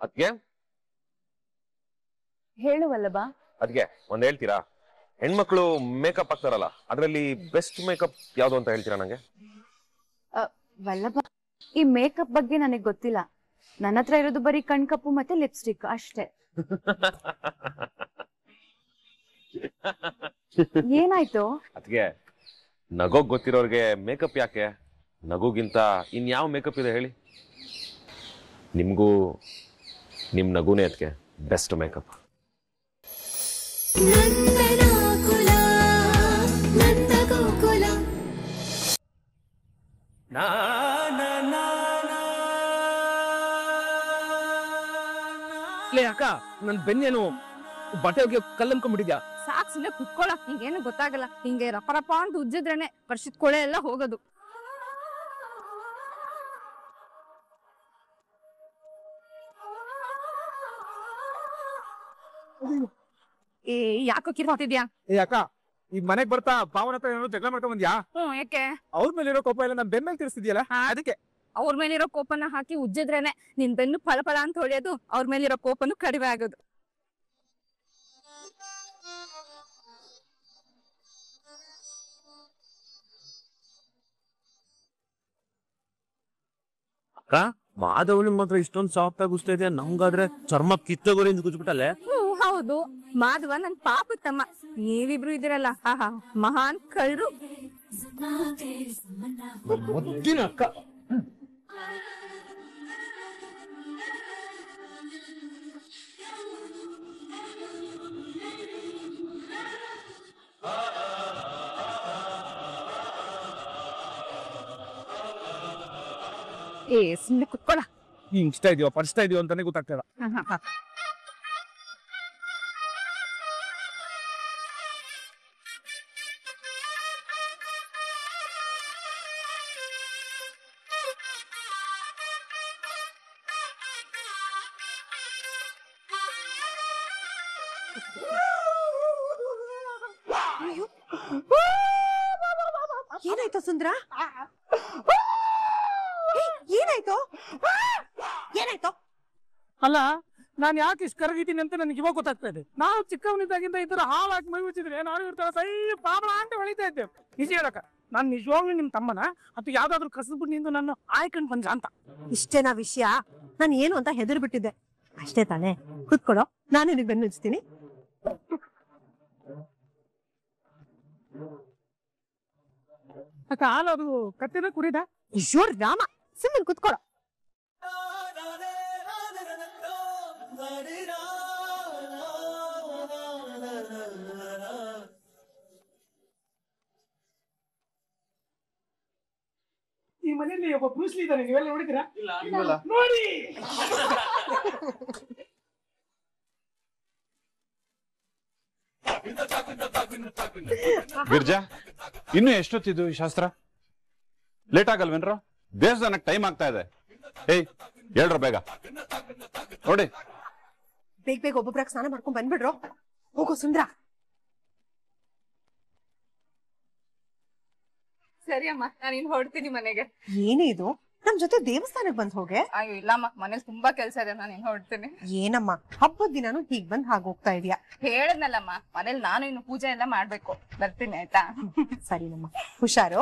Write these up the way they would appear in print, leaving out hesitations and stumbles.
ಅದ್ಕೆ ಹೇಳು ವಲ್ಲಭ. ಅದ್ಕೆ ಒಂದ್ ಹೇಳ್ತೀರಾ? ಹೆಣ್ಮಕ್ಳು ಮೇಕಪ್ ಹಾಕ್ತಾರಲ್ಲ, ಅದ್ರಲ್ಲಿ ಬೆಸ್ಟ್ ಮೇಕಪ್ ಯಾವ್ದು ಅಂತ ಹೇಳ್ತೀರಾ ನಂಗೆ? ವಲ್ಲಭ, ಈ ಮೇಕಪ್ ಬಗ್ಗೆ ನನಗೆ ಗೊತ್ತಿಲ್ಲ. ನನ್ನ ಹತ್ರ ಇರೋದು ಬರೀ ಕಣ್ಕಪ್ಪು ಮತ್ತೆ ಲಿಪ್ಸ್ಟಿಕ್ ಅಷ್ಟೇ. ಏನಾಯ್ತು? ಅದ್ಕೆ ನಗೋಗ್ ಗೊತ್ತಿರೋರ್ಗೆ ಮೇಕಪ್ ಯಾಕೆ? ನಗುಗಿಂತ ಇನ್ಯಾವ ಮೇಕಪ್ ಇದೆ ಹೇಳಿ? ನಿಮ್ಗೂ ನಿಮ್ ನಗುನೇ ಅದಕ್ಕೆ ಬೆಸ್ಟ್ ಮೇಕಪ್. ಅಕ್ಕ, ನನ್ ಬೆನ್ನೇನು ಬಟ್ಟೆ ಹೋಗಿ ಕಲ್ಲಂಕೊಂಡ್ಬಿಟ್ಟಿದ್ಯಾ? ಸಾಕ್ ಸುಮ್ಮನೆ ಕುತ್ಕೊಳ್ಳ, ಹಿಂಗೇನು ಗೊತ್ತಾಗಲ್ಲ. ಹಿಂಗೆ ರಪರಪ ಅಂತ ಉಜ್ಜಿದ್ರೇನೆ ವರ್ಷದ ಕೊಳೆ ಎಲ್ಲ ಹೋಗೋದು. ಏ ಯಾಕೋ ಕಿರ್ತಿದ್ಯಾ? ಏ ಅಕ್ಕ, ಈಗ ಮನೆಗ್ ಬರ್ತಾ ಭಾವನ ಹತ್ರ ಏನೋ ಜಗಳ ಮಾಡ್ಕೊಂಡ್ ಬಂದ್ಯಾ? ಯಾಕೆ? ಅವ್ರ ಮೇಲಿರೋ ಕೋಪ ಎಲ್ಲ ನಮ್ ಬೆನ್ ಮೇಲೆ ತಿರ್ಸಿದ್ಯಲ್ಲ, ಅದಕ್ಕೆ. ಅವ್ರ ಮೇಲಿರೋ ಕೋಪನ ಹಾಕಿ ಉಜ್ಜಿದ್ರೇನೆ ನಿನ್ ಬೆನ್ನು ಫಳಫಳ ಅಂತ ಹೊಳೆಯೋದು, ಅವ್ರ ಮೇಲಿರೋ ಕೋಪನು ಕಡಿಮೆ ಆಗೋದು. ಅಕ್ಕ, ಮಾಧವನ ಮಾತ್ರ ಇಷ್ಟೊಂದು ಸಾಫ್ಟ್ ಆಗಿ ಉಸ್ತಾ ಇದೆಯಾ? ನಮ್ಗಾದ್ರೆ ಚರ್ಮ ಕಿತ್ತೋಗೋರಿಂದ ಕುಚ್ಬಿಟ್ಟಲ್ಲೇ. ಹೌದು, ಮಾಧವ ನನ್ ಪಾಪ ತಮ್ಮ. ನೀವಿಬ್ರು ಇದಿರಲ್ಲ, ಆಹಾ ಮಹಾನ್ ಕಳ್ರು. ಮುದ್ದಿನ ಅಕ್ಕ. ಏ ಸುಮ್ಮನೆ ಕುತ್ಕೊಳ. ನೀನ್ ಇಷ್ಟ ಇದೆಯೋ ಪರಿಸ್ತಾ ಇದೆಯೋ ಅಂತಾನೆ ಗೊತ್ತಾಗ್ತಿಲ್ಲ. ಏನಾಯ್ತು ಸುಂದ್ರ? ಏನಾಯ್ತು? ಏನಾಯ್ತು? ಅಲ್ಲ, ನಾನ್ ಯಾಕೆ ಇಷ್ಟು ಕರಗಿದ್ದೀನಿ ಅಂತ ನನಗೆ ಇವಾಗ ಗೊತ್ತಾಗ್ತಾ ಇದೆ. ನಾವು ಚಿಕ್ಕವನಿದ್ದಾಗಿಂದ ಈ ತರ ಹಾಳಾಗಿ ಮೈ ಮುಚ್ಚಿದ್ರೆ ನಾನು ಇರ್ತಾರ ಸೈ ಪಾಪಳ ಅಂತ ಹೊಳಿತಾ ಇದ್ದೆ. ನಿಜ ಹೇಳಕ್ಕ, ನಾನ್ ನಿಜವಾಗ್ಲೂ ನಿಮ್ ತಮ್ಮನ ಅಥವಾ ಯಾವ್ದಾದ್ರು ಕಸದ್ಬಿಟ್ಟು ನಾನು ಆಯ್ಕೊಂಡ್ ಬಂದ ಅಂತ. ಇಷ್ಟೇನಾ ವಿಷಯ? ನಾನು ಏನು ಅಂತ ಹೆದರ್ ಬಿಟ್ಟಿದ್ದೆ ಅಷ್ಟೇ ತಾನೇ. ಕೂತ್ಕೊಡೋ, ನಾನು ನಿನಗೆ ಬೆನ್ನಿಸ್ತೀನಿ. ಅಕ್ಕ, ಹಾಲು ಕತ್ತಿನ ಕುಡಿದ? ಅಯ್ಯೋ ರಾಮ, ಸುಮ್ಮನೆ ಕೂತ್ಕೊಳೋ. ಈ ಮನೆಯಲ್ಲಿ ಒಬ್ಬ ಬ್ರೂಸ್ಲಿ ಇದ್ದಾನೆ, ನೀವೆಲ್ಲ ನೋಡಿದ್ದೀರಾ? ನೋಡಿ. ಗಿರ್ಜಾ, ಇನ್ನು ಎಷ್ಟೊತ್ತಿದ್ದು ಈ ಶಾಸ್ತ್ರ? ಲೇಟ್ ಆಗಲ್ವೇನ್ರ? ದೇವಸ್ಥಾನಕ್ಕೆ ಟೈಮ್ ಆಗ್ತಾ ಇದೆ. ಏಯ್ ಹೇಳ್ರ ಬೇಗ ನೋಡಿ. ಬೇಗ ಬೇಗ ಒಬ್ಬೊಬ್ರಾಗ ಸ್ನಾನ ಮಾಡ್ಕೊಂಡ್ ಬಂದ್ಬಿಡ್ರೋ. ಹೋಗೋ ಸುಂದ್ರ. ಸರಿ ಅಮ್ಮ, ನಾನು ಇನ್ ಹೊರಡ್ತೀನಿ ಮನೆಗೆ. ಏನೇ ಇದು, ನಮ್ ಜೊತೆ ದೇವಸ್ಥಾನಕ್ಕೆ ಬಂದ್ ಹೋಗೆ? ಅಯ್ಯೋ ಇಲ್ಲಮ್ಮ, ಮನೇಲಿ ತುಂಬಾ ಕೆಲ್ಸ ಇದೆ, ನಾನು ಇನ್ ಹೊರಡ್ತೀನಿ. ಏನಮ್ಮ ಹಬ್ಬದ ದಿನಾನು ಹೀಗ್ ಬಂದ್ ಹಾಗೆ ಹೋಗ್ತಾ ಇದೀಯಾ? ಹೇಳದ್ನಲ್ಲಮ್ಮ, ಮನೇಲಿ ನಾನು ಇನ್ನು ಪೂಜೆ ಎಲ್ಲ ಮಾಡ್ಬೇಕು. ಬರ್ತೀನಿ ಆಯ್ತಾ? ಸರಿನಮ್ಮ, ಹುಷಾರು.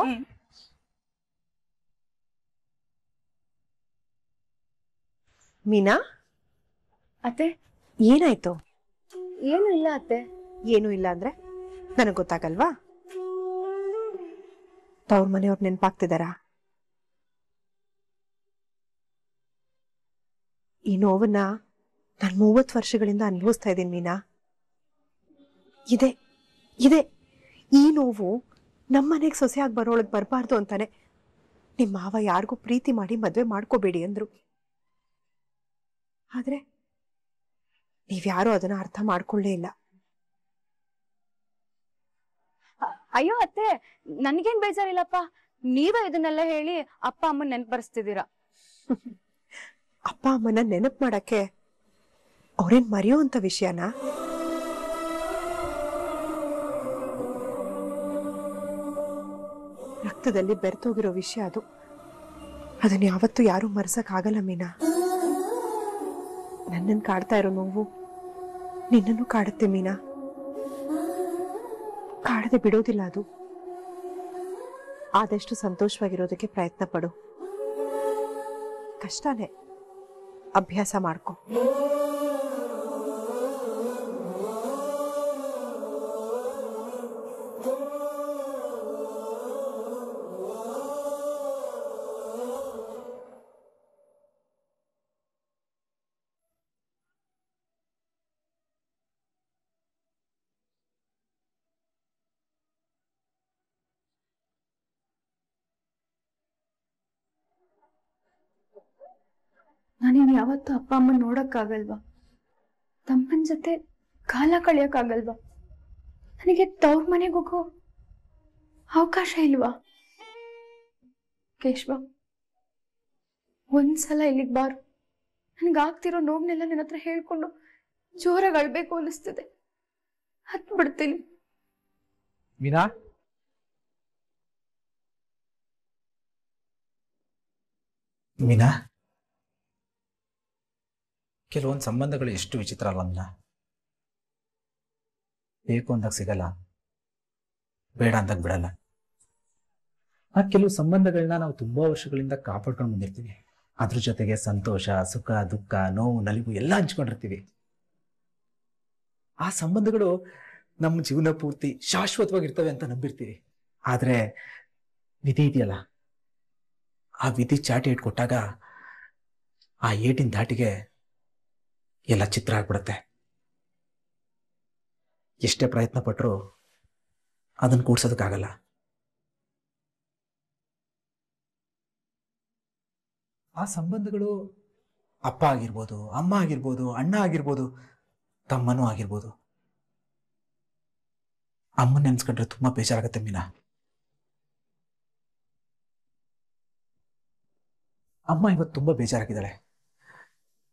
ಮೀನಾ ಅತ್ತೆ, ಏನಾಯ್ತು? ಏನು ಇಲ್ಲ ಅತ್ತೆ. ಏನು ಇಲ್ಲ ಅಂದ್ರೆ ನನಗ್ ಗೊತ್ತಾಗಲ್ವಾ? ತವ್ರ ಮನೆಯವ್ರು ನೆನ್ಪಾಗ್ತಿದಾರಾ? ಈ ನೋವನ್ನ ನಾನು 30 ವರ್ಷಗಳಿಂದ ಅನುಭವಿಸ್ತಾ ಇದ್ದೀನಿ ಮೀನಾ. ಇದೆ ಇದೆ ಈ ನೋವು ನಮ್ಮನೆಗೆ ಸೊಸೆಯಾಗಿ ಬರೋಳಗ್ ಬರಬಾರ್ದು ಅಂತಾನೆ ನಿಮ್ಮ ಮಾವ ಯಾರಿಗೂ ಪ್ರೀತಿ ಮಾಡಿ ಮದ್ವೆ ಮಾಡ್ಕೋಬೇಡಿ ಅಂದ್ರು. ಆದ್ರೆ ನೀವ್ಯಾರು ಅದನ್ನ ಅರ್ಥ ಮಾಡ್ಕೊಳ್ಳೇ ಇಲ್ಲ. ಅಯ್ಯೋ ಅತ್ತೆ, ನನ್ಗೇನ್ ಬೇಜಾರಿಲ್ಲಪ್ಪ. ನೀವೇ ಇದನ್ನೆಲ್ಲ ಹೇಳಿ ಅಪ್ಪ ಅಮ್ಮನ್ ನೆನ್ಪರಿಸ್ತಿದ್ದೀರಾ. ಅಪ್ಪ ಅಮ್ಮನ ನೆನಪು ಮಾಡಕ್ಕೆ ಅವ್ರೇನ್ ಮರೆಯೋ ಅಂತ ವಿಷಯನಾ? ರಕ್ತದಲ್ಲಿ ಬೆರೆತೋಗಿರೋ ವಿಷಯ ಅದು. ಅದನ್ನ ಯಾವತ್ತೂ ಯಾರು ಮರೆಸಕ್ ಆಗಲ್ಲ ಮೀನಾ. ನನ್ನನ್ನು ಕಾಡ್ತಾ ಇರೋ ನೋವು ನಿನ್ನನ್ನು ಕಾಡುತ್ತೆ ಮೀನಾ. ಕಾಡದೆ ಬಿಡೋದಿಲ್ಲ ಅದು. ಆದಷ್ಟು ಸಂತೋಷವಾಗಿರೋದಕ್ಕೆ ಪ್ರಯತ್ನ ಪಡು. ಕಷ್ಟನೇ, ಅಭ್ಯಾಸ ಮಾಡ್ಕೊ. ನಾನೇನು ಯಾವತ್ತೂ ಅಪ್ಪ ಅಮ್ಮ ನೋಡಕ್ಕಾಗಲ್ವಾ? ತಮ್ಮನ ಜೊತೆ ಕಾಲ ಕಳಿಯಕ್ಕಾಗಲ್ವಾ? ನನಗೆ ತವ್ರ ಮನೆಗೆ ಹೋಗೋ ಅವಕಾಶ ಇಲ್ವಾ? ಕೇಶವ, ಒಂದ್ಸಲ ಇಲ್ಲಿಗೆ ಬಾರು. ನನಗಾಗ್ತಿರೋ ನೋವನ್ನೆಲ್ಲ ನಿನ್ನ ಹತ್ರ ಹೇಳ್ಕೊಂಡು ಜೋರಾಗಿ ಅಳ್ಬೇಕು ಅನಿಸ್ತಿದೆ. ಹತ್ ಬಿಡ್ತೀನಿ. ಮೀನಾ, ಮೀನಾ, ಕೆಲವೊಂದು ಸಂಬಂಧಗಳು ಎಷ್ಟು ವಿಚಿತ್ರ ಅಲ್ವಾ ಮೀನಾ? ಬೇಕು ಅಂದಾಗ ಸಿಗಲ್ಲ, ಬೇಡ ಅಂದಾಗ ಬಿಡಲ್ಲ. ಆ ಕೆಲವು ಸಂಬಂಧಗಳನ್ನ ನಾವು ತುಂಬಾ ವರ್ಷಗಳಿಂದ ಕಾಪಾಡ್ಕೊಂಡು ಬಂದಿರ್ತೀವಿ. ಅದ್ರ ಜೊತೆಗೆ ಸಂತೋಷ, ಸುಖ, ದುಃಖ, ನೋವು, ನಲಿವು ಎಲ್ಲ ಹಂಚ್ಕೊಂಡಿರ್ತೀವಿ. ಆ ಸಂಬಂಧಗಳು ನಮ್ಮ ಜೀವನ ಪೂರ್ತಿ ಶಾಶ್ವತವಾಗಿರ್ತವೆ ಅಂತ ನಂಬಿರ್ತೀವಿ. ಆದ್ರೆ ವಿಧಿ ಇದೆಯಲ್ಲ, ಆ ವಿಧಿ ಚಾಟಿ ಇಟ್ಕೊಟ್ಟಾಗ ಆ ಏಟಿನ ಧಾಟಿಗೆ ಎಲ್ಲ ಚಿತ್ರ ಆಗ್ಬಿಡುತ್ತೆ. ಎಷ್ಟೇ ಪ್ರಯತ್ನ ಪಟ್ಟರು ಅದನ್ನು ಕೂಡ್ಸೋದಕ್ಕಾಗಲ್ಲ. ಆ ಸಂಬಂಧಗಳು ಅಪ್ಪ ಆಗಿರ್ಬೋದು, ಅಮ್ಮ ಆಗಿರ್ಬೋದು, ಅಣ್ಣ ಆಗಿರ್ಬೋದು, ತಮ್ಮನೂ ಆಗಿರ್ಬೋದು. ಅಮ್ಮನ ನೆನ್ಸ್ಕೊಂಡ್ರೆ ತುಂಬಾ ಬೇಜಾರಾಗತ್ತೆ ಮೀನಾ. ಅಮ್ಮ ಇವತ್ತು ತುಂಬಾ ಬೇಜಾರಾಗಿದ್ದಾಳೆ.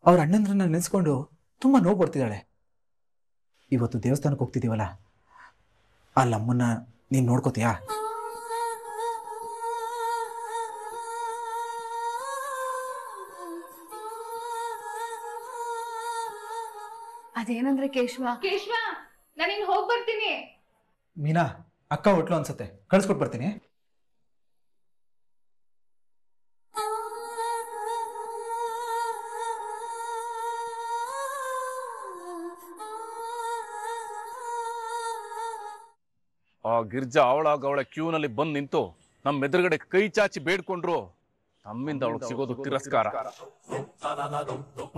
ಅವ್ರ ಅಣ್ಣಂದ್ರನ್ನ ನೆನೆಸ್ಕೊಂಡು ತುಂಬಾ ನೋವು ಪಡ್ತಿದ್ದಾಳೆ. ಇವತ್ತು ದೇವಸ್ಥಾನಕ್ಕೆ ಹೋಗ್ತಿದ್ದೀವಲ್ಲ, ಅಲ್ಲಿ ಅಮ್ಮನ್ನ ನೀನ್ ನೋಡ್ಕೋತೀಯಾ? ಅದೇನಂದ್ರೆ ಕೇಶವ, ನಾನಿನ್ ಹೋಗ್ ಬರ್ತೀನಿ. ಮೀನಾ, ಅಕ್ಕ ಹೊಟ್ಲು ಅನ್ಸತ್ತೆ, ಕಳ್ಸ್ಕೊಟ್ ಬರ್ತೀನಿ. ಆ ಗಿರ್ಜಾ ಅವಳ ಕ್ಯೂನಲ್ಲಿ ಬಂದು ನಿಂತು ನಮ್ಮ ಎದುರುಗಡೆ ಕೈ ಚಾಚಿ ಬೇಡ್ಕೊಂಡ್ರು ನಮ್ಮಿಂದ ಅವಳಿಗೆ ಸಿಗೋದು ತಿರಸ್ಕಾರ,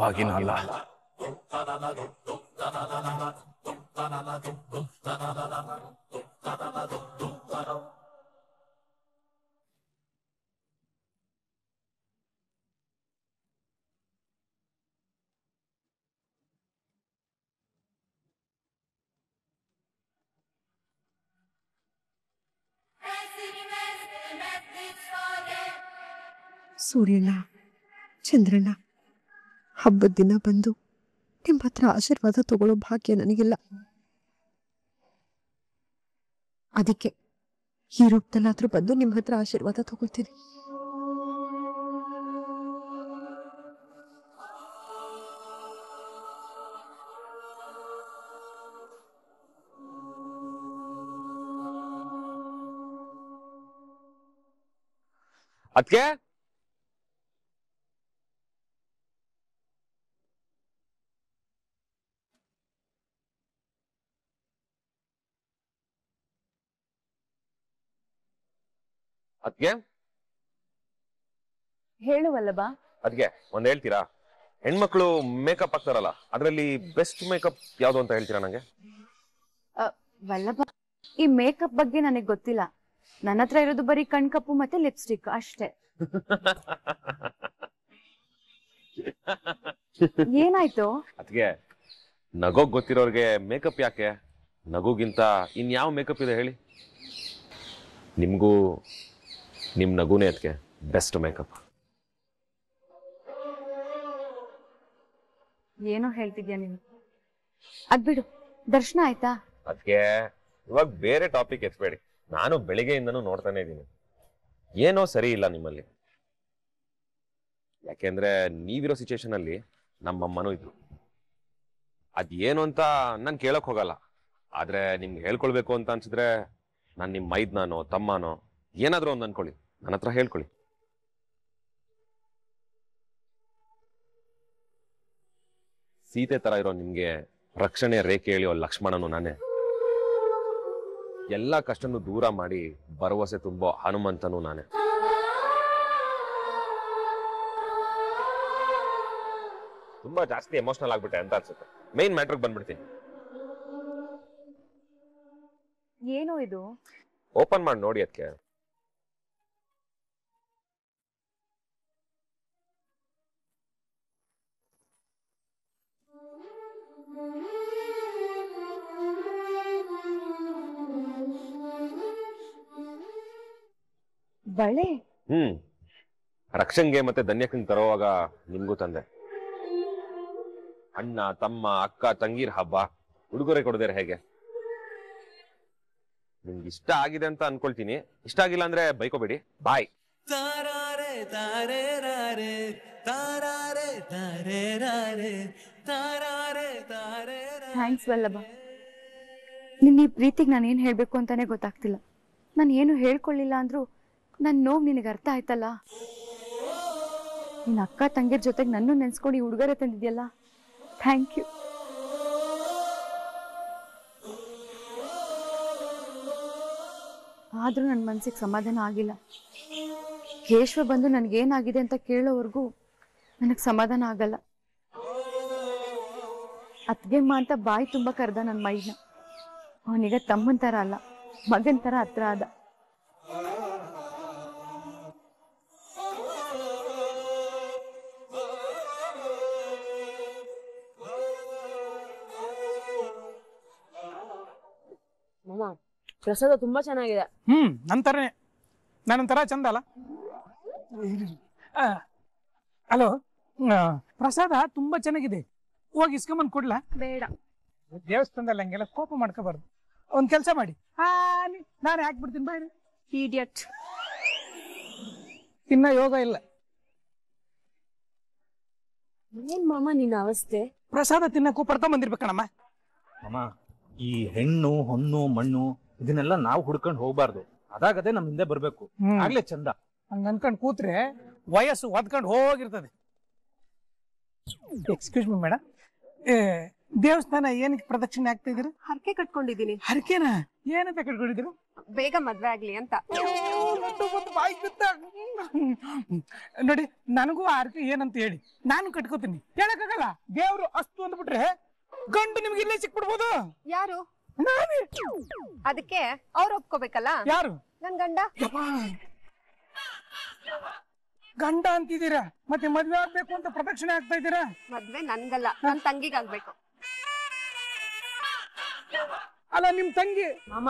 ಬಾಗಿನ ಅಲ್ಲ. ಸೂರ್ಯಣ್ಣ, ಚಂದ್ರಣ್ಣ, ಹಬ್ಬದ ದಿನ ಬಂದು ನಿಮ್ಮ ಹತ್ರ ಆಶೀರ್ವಾದ ತಗೊಳ್ಳೋ ಭಾಗ್ಯ ನನಗಿಲ್ಲ. ಅದಕ್ಕೆ ಈ ರೂಪದಲ್ಲಾದ್ರೂ ಬಂದು ನಿಮ್ಮ ಹತ್ರ ಆಶೀರ್ವಾದ ತಗೋತೀನಿ. ಅದಕ್ಕೆ ಅದಕ್ಕೆ ಹೇಳುವಲ್ಲಬಾ. ಅದಕ್ಕೆ ಒಂದ್ ಹೇಳ್ತೀರಾ? ಹೆಣ್ಮಕ್ಳು ಮೇಕಪ್ ಹಾಕ್ತಾರಲ್ಲ, ಅದ್ರಲ್ಲಿ ಬೆಸ್ಟ್ ಮೇಕಪ್ ಯಾವ್ದು ಅಂತ ಹೇಳ್ತೀರಾ ನಂಗೆ? ವಲ್ಲಭ, ಈ ಮೇಕಪ್ ಬಗ್ಗೆ ನನಗೆ ಗೊತ್ತಿಲ್ಲ. ನನ್ನ ಹತ್ರ ಇರೋದು ಬರೀ ಕಣ್ಕಪ್ಪು ಮತ್ತೆ ಲಿಪ್ಸ್ಟಿಕ್ ಅಷ್ಟೇ. ಏನಾಯ್ತು? ಅದಕ್ಕೆ ನಗೋಗ್ ಗೊತ್ತಿರೋರ್ಗೆ ಮೇಕಪ್ ಯಾಕೆ? ನಗುಗಿಂತ ಇನ್ಯಾವ ಮೇಕಪ್ ಇದೆ ಹೇಳಿ? ನಿಮ್ಗೂ ನಿಮ್ ನಗುನೇ ಅದಕ್ಕೆ ಬೆಸ್ಟ್ ಮೇಕಪ್. ಏನೋ ಹೇಳ್ತಿದ್ಯಾ ನೀನು? ಅದ್ಬಿಡು, ದರ್ಶನ ಆಯ್ತಾ? ಅದಕ್ಕೆ ಇವಾಗ ಬೇರೆ ಟಾಪಿಕ್ ಎತ್ಬೇಡಿ. ನಾನು ಬೆಳಿಗ್ಗೆಯಿಂದನೂ ನೋಡ್ತಾನೆ ಇದ್ದೀನಿ, ಏನೋ ಸರಿ ಇಲ್ಲ ನಿಮ್ಮಲ್ಲಿ. ಯಾಕೆಂದ್ರೆ ನೀವಿರೋ ಸಿಚುವೇಶನ್ ಅಲ್ಲಿ ನಮ್ಮಮ್ಮನೂ ಇದ್ರು. ಅದೇನು ಅಂತ ನಾನು ಕೇಳಕ್ ಹೋಗಲ್ಲ. ಆದ್ರೆ ನಿಮ್ಗೆ ಹೇಳ್ಕೊಳ್ಬೇಕು ಅಂತ ಅನ್ಸಿದ್ರೆ ನಾನು ನಿಮ್ಮ ಮೈದ್ನಾನೋ ತಮ್ಮನೋ ಏನಾದ್ರೂ ಒಂದು ಅನ್ಕೊಳ್ಳಿ, ನನ್ನ ಹತ್ರ ಹೇಳ್ಕೊಳ್ಳಿ. ಸೀತೆ ತರ ಇರೋ ನಿಮ್ಗೆ ರಕ್ಷಣೆ ರೇಖೆ ಎಳೆಯೋ ಲಕ್ಷ್ಮಣನು ನಾನೇ. ಎಲ್ಲ ಕಷ್ಟನೂ ದೂರ ಮಾಡಿ ಭರವಸೆ ತುಂಬೋ ಹನುಮಂತನೂ ನಾನೇ. ತುಂಬಾ ಜಾಸ್ತಿ ಎಮೋಷನಲ್ ಆಗ್ಬಿಟ್ಟೆ ಅಂತ ಅನ್ಸುತ್ತೆ. ಮೇನ್ ಮ್ಯಾಟ್ರಿಗೆ ಬಂದ್ಬಿಡ್ತೀನಿ. ಏನೋ ಇದು? ಓಪನ್ ಮಾಡಿ ನೋಡಿ ಅದಕ್ಕೆ. ಬಳೆ? ರಕ್ಷನ್ಗೆ ಮತ್ತೆ ಧನ್ಯಕ್ಕಂಗೆ ತರೋವಾಗ ನಿಮ್ಗೂ ತಂದೆ. ಅಣ್ಣ ತಮ್ಮ ಅಕ್ಕ ತಂಗಿರ್ ಹಬ್ಬ, ಉಡುಗೊರೆ ಕೊಡದೇರೆ ಹೇಗೆ? ನಿಮ್ಗೆ ಇಷ್ಟ ಆಗಿದೆ ಅಂತ ಅನ್ಕೊಳ್ತೀನಿ. ಇಷ್ಟ ಆಗಿಲ್ಲ ಅಂದ್ರೆ ಬೈಕೋಬೇಡಿ. ಬಾಯ್. ಥ್ಯಾಂಕ್ಸ್ ವಲ್ಲಭ. ನಿನ್ನ ಈ ಪ್ರೀತಿಗೆ ನಾನು ಏನು ಹೇಳ್ಬೇಕು ಅಂತಾನೆ ಗೊತ್ತಾಗ್ತಿಲ್ಲ. ನಾನು ಏನು ಹೇಳ್ಕೊಳ್ಳಿಲ್ಲ ಅಂದ್ರೂ ನನ್ನ ನೋವು ನಿನಗೆ ಅರ್ಥ ಆಯ್ತಲ್ಲ. ನಿನ್ನ ಅಕ್ಕ ತಂಗಿರ ಜೊತೆಗೆ ನನ್ನೂ ನೆನ್ಸ್ಕೊಂಡು ಈ ಉಡುಗೊರೆ ತಂದಿದ್ಯಲ್ಲ, ಥ್ಯಾಂಕ್ ಯು. ಆದ್ರೂ ನನ್ನ ಮನ್ಸಿಗೆ ಸಮಾಧಾನ ಆಗಿಲ್ಲ. ಕೇಶವ ಬಂದು ನನಗೇನಾಗಿದೆ ಅಂತ ಕೇಳೋವರೆಗೂ ನನಗೆ ಸಮಾಧಾನ ಆಗಲ್ಲ. ಅತ್ಗೆಮ್ಮ ಅಂತ ಬಾಯಿ ತುಂಬ ಕರೆದ ನನ್ನ ಮೈನ. ಅವನಿಗೆ ತಮ್ಮನ ಥರ ಅಲ್ಲ, ಮಗನ ಥರ ಹತ್ರ ಆದ. ಪ್ರಸಾದ ತುಂಬಾ ಚೆನ್ನಾಗಿದೆ. ನಂತರನೇ ನನ್ನಂತರ ಚಂದ ಅಲ್ಲ. ಹಲೋ, ಪ್ರಸಾದ ತುಂಬಾ ಚೆನ್ನಾಗಿದೆ. ಹೋಗಿ ಇಸ್ಕೊಂಬಂದ್ ಕೊಡ್ಲಾ? ಬೇಡ. ದೇವಸ್ಥಾನದಲ್ಲಿ ಹಂಗೆಲ್ಲ ಕೋಪ ಮಾಡ್ಕೋಬಾರ್ದು. ಒಂದ್ ಕೆಲಸ ಮಾಡಿ, ನಾನು ಹಾಕ್ಬಿಡ್ತೀನಿ. ಬಾಯ್. ಇಡಿಯಟ್. ಇನ್ನ ಯೋಗ ಇಲ್ಲ. ಏನ್ ಮಾಮ ನಿನ್ನ ಅವಸ್ಥೆ? ಪ್ರಸಾದ ತಿನ್ನಕ್ಕೂ ಪಡ್ಕೊಂಡ್ ಬಂದಿರ್ಬೇಕಣಮ್ಮ. ಅಮ್ಮ, ಈ ಹೆಣ್ಣು ಹೊನ್ನು ಮಣ್ಣು ಇದನ್ನೆಲ್ಲ ನಾವು ಹುಡ್ಕೊಂಡು ಹೋಗ್ಬಾರ್ದು. ಅದಾಗದೆ ನಮ್ ಹಿಂದೆ ಬರ್ಬೇಕು, ಆಗ್ಲೇ ಚಂದ. ಹಂಗ ಅನ್ಕೊಂಡ್ ಕೂತ್ರೆ ವಯಸ್ಸು ಒದ್ಕೊಂಡು ಹೋಗಿರ್ತದೆ. ಎಕ್ಸ್ಕ್ಯೂಸ್ ಮಿ ಮೇಡಮ್, ದೇವಸ್ಥಾನ ಏನಕ್ಕೆ ಪ್ರದಕ್ಷಿಣೆ ಆಗ್ತಾ ಇದೀರ? ಹರಕೆ ಕಟ್ಕೊಂಡಿದ್ದೀನಿ. ಹರಕೆನಾ? ಏನಂತ ಕಟ್ಕೊಂಡಿದ್ದೀರ? ಬೇಗ ಮದ್ವೆ ಆಗ್ಲಿ ಅಂತ. ನೋಡಿ, ನನಗೂ ಆ ಹರಕೆ ಏನಂತ ಹೇಳಿ ನಾನು ಕಟ್ಕೋತೀನಿ. ಹೇಳಕ್ಕಾಗಲ್ಲ. ದೇವ್ರು ಅಷ್ಟು ಅಂದ್ಬಿಟ್ರೆ ಗಂಡು ನಿಮ್ಗೆ ಇಲ್ಲೇ ಸಿಕ್ಬಿಡ್ಬೋದು. ಯಾರು? ನಾನೇ. ಅದಕ್ಕೆ ಅವ್ರು ಒಪ್ಕೋಬೇಕಲ್ಲ. ಯಾರು? ನನ್ ಗಂಡ. ಗಂಡ ಅಂತಿದ್ದೀರಾ, ಮತ್ತೆ ಮದ್ವೆ ಆಗ್ಬೇಕು ಅಂತ ಪ್ರದಕ್ಷಿಣೆ ಆಗ್ತಾ ಇದ್ದೀರಾ? ಮದ್ವೆ ನನ್ಗಲ್ಲ, ನನ್ ತಂಗಿಗಾಗ್ಬೇಕು. ಅಲ್ಲ, ನಿಮ್ ತಂಗಿ. ಮಾಮ,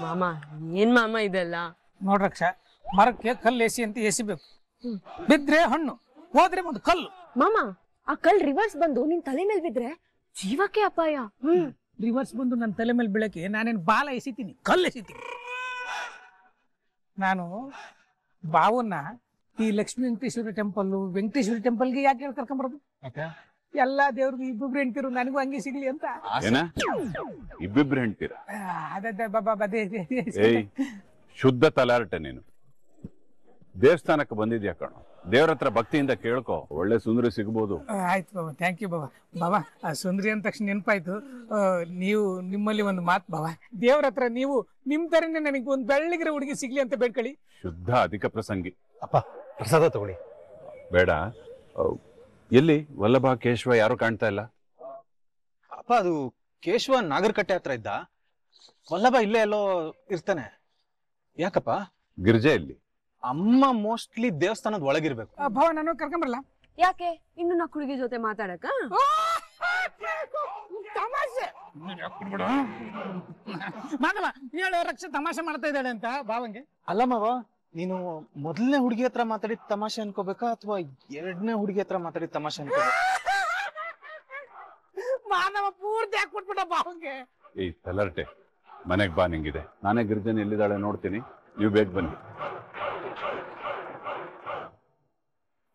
ಮಾಮ ಏನ್ ಮಾಮ ಇದೆಲ್ಲ? ನೋಡ್ರಕ್ಷ, ಮರಕ್ಕೆ ಕಲ್ಲು ಎಸಿ ಅಂತ ಎಸಿಬೇಕು. ಬಿದ್ರೆ ಹಣ್ಣು, ಹೋದ್ರೆ ಒಂದು ಕಲ್ಲು. ಮಾಮ, ಆ ಕಲ್ ರಿವರ್ಸ್ ಬಂದು ನಿನ್ ತಲೆ ಮೇಲೆ ಬಿದ್ರೆ ಜೀವಕ್ಕೆ ಅಪಾಯ. ರಿವರ್ಸ್ ಬಂದು ನನ್ನ ತಲೆ ಮೇಲೆ ಬೀಳಕ್ಕೆ ನಾನೇನು ಬಾಲ ಎಸಿತೀನಿ, ಕಲ್ಲು ಎಸಿತೀನಿ. ನಾನು ಬಾವನ್ನ ಈ ಲಕ್ಷ್ಮೀ ವೆಂಕಟೇಶ್ವರ ಟೆಂಪಲ್, ವೆಂಕಟೇಶ್ವರ ಟೆಂಪಲ್ಗೆ ಯಾಕೆ ಹೇಳಿ ಕರ್ಕೊಂಬರೋದು? ಎಲ್ಲಾ ದೇವ್ರಿಗೂ ಇಬ್ಬಿಬ್ರು ಹೆಂಡ್ತಿರು, ನನಗೂ ಹಂಗೆ ಸಿಗ್ಲಿ ಅಂತ. ಇಬ್ಬಿಬ್ರು ಹೆಂಡ್ತೀರ? ಅದೇ ಶುದ್ಧ ತಲಾರಟೆ ನೀನು. ದೇವಸ್ಥಾನಕ್ಕೆ ಬಂದಿದ್ಯಾ ಕಣೋ, ದೇವ್ರ ಹತ್ರ ಭಕ್ತಿಯಿಂದ ಕೇಳ್ಕೊ, ಒಳ್ಳೆ ಸುಂದರಿ ಸಿಗ್ಬೋದು. ಆಯ್ತು ಬಾಬಾ, ಥ್ಯಾಂಕ್ ಯು ಬಾಬಾ. ಬಾಬಾ, ಆ ಸುಂದರಿ ಅಂದ ತಕ್ಷಣ ನೆನಪಾಯ್ತು, ನೀವು ನಿಮ್ಮಲ್ಲಿ ಒಂದು ಮಾತು ಬಾಬಾ, ದೇವ್ರ ಹತ್ರ ನೀವು ನಿಮ್ ತರನೇ ನನಗೆ ಒಂದು ಬೆಳ್ಳಗಿರೋ ಹುಡುಗಿ ಸಿಗ್ಲಿ ಅಂತ ಬೇಡ್ಕೊಳ್ಳಿ. ಶುದ್ಧ ಅಧಿಕ ಪ್ರಸಂಗಿ. ಅಪ್ಪ, ಪ್ರಸಾದ ತಗೊಳ್ಳಿ. ಬೇಡ. ಎಲ್ಲಿ ವಲ್ಲಭ ಕೇಶವ ಯಾರು ಕಾಣ್ತಾ ಇಲ್ಲ? ಅಪ್ಪ, ಅದು ಕೇಶವ ನಾಗರಕಟ್ಟೆ ಹತ್ರ ಇದ್ದ. ವಲ್ಲಭ ಇಲ್ಲೇ ಎಲ್ಲೋ ಇರ್ತಾನೆ. ಯಾಕಪ್ಪ? ಗಿರ್ಜೆಯಲ್ಲಿ. ಅಮ್ಮ ಮೋಸ್ಟ್ಲಿ ದೇವಸ್ಥಾನದ ಒಳಗಿರ್ಬೇಕು. ಭಾವ, ನಾನು ಕರ್ಕೊಂಬರಲ್ಲ? ಯಾಕೆ? ಇನ್ನು ನಾ ಹುಡುಗಿ ಜೊತೆ ಮಾತಾಡಕ? ತಮಾಷೆ ಮಾಧವ, 7 ವರ್ಷ ತಮಾಷೆ ಮಾಡ್ತಾ ಇದ್ದಾಳೆ ಅಂತ ಭಾವಂಗೆ. ಅಲ್ಲ ಮಾವ, ನೀನು ಮೊದಲನೇ ಹುಡುಗಿ ಹತ್ರ ಮಾತಾಡಿದ ತಮಾಷೆ ಅನ್ಕೋಬೇಕಾ ಅಥವಾ 2ನೇ ಹುಡುಗಿ ಹತ್ರ ಮಾತಾಡಿದ ತಮಾಷೆ ಅನ್ಕೋಬೇಕಾ? ಮಾಧವ ಪೂರ್ತಿ ಹಾಕ್ಬಿಟ್ಬಿಟ್ಟ ಭಾವಂಗೆ. ಈ ತಲರ್ಟೆ, ಮನೆಗ್ ಬಾ, ನಿಂಗಿದೆ. ನಾನೇ ಗಿರ್ಜನ್ ಎಲ್ಲಿದ್ದಾಳೆ ನೋಡ್ತೀನಿ, ನೀವು ಬೇಗ ಬನ್ನಿ.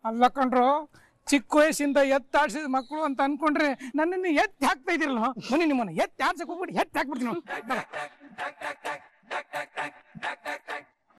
ಅಲ್ಲ ಕಣ್ರು, ಚಿಕ್ಕ ವಯಸ್ಸಿಂದ ಎತ್ತಾಡ್ಸಿದ ಮಕ್ಕಳು ಅಂತ ಅನ್ಕೊಂಡ್ರೆ ನನ್ನನ್ನು ಎತ್ತಿ ಹಾಕ್ತಾ ಇದಿರಲ್ಲ. ಬನ್ನಿ ನಿಮ್ಮನ್ನ ಎತ್ತಿ ಆಡ್ಸಕ್ ಹೋಗ್ಬಿಟ್ಟು ಎತ್ತಿ ಹಾಕ್ಬಿಡ್ತೀನಿ.